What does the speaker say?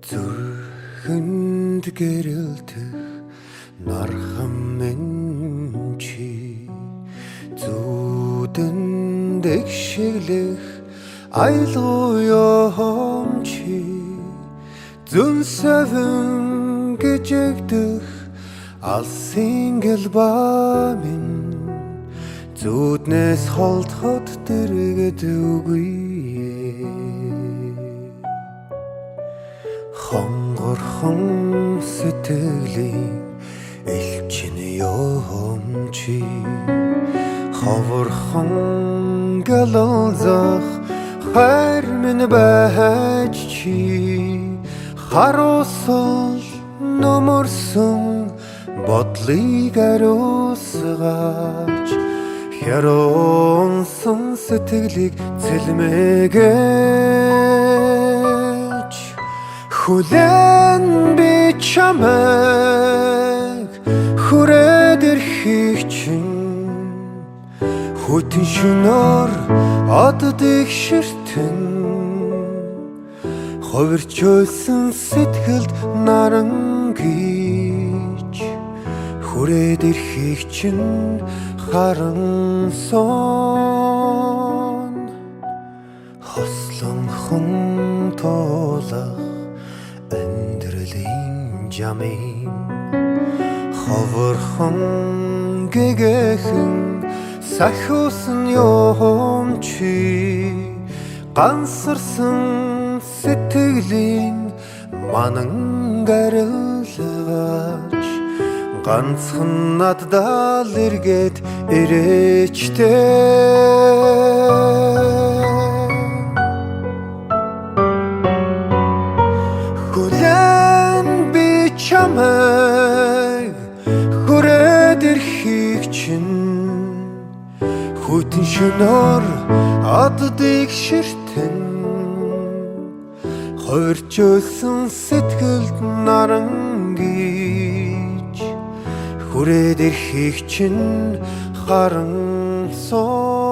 Зүрхэнд гэрэлтэх нархан минь чи зүудэнд эгшиглэх айлгуу юм чи зүн савин гэжэгдэх алсын гэлбаа минь зүуднээс холдоход дэргэд үгүй хонгорхон сэтгэлийн элчин юм чи ховорхон галзах хайр минь байж чи харуусал номорсон бодлыг ариусгаач хяронсон сэтгэлийг цэлмэгэж хүлэн би чамайг хүрээд ирэхийг чинь хүйтэн шөнөөр оддыг ширтэн хувирч өйсөн сэтгэлд наран гэж хүрээд ирэхийг чинь харансон хослонхон тулах амьдралын жамын ховорхон гэгэхэн сахиусан юм чи гансарсан сэтгэлийн манан гарилгаач ганцхан надад эргээд ирээчтэй чамайг хүрээд ирэхийг чинь хүйтэн шөнөөр оддыг ширтэн хувирч өйсөн сэтгэлд наран гэж хүрээд ирэхийг чинь харансон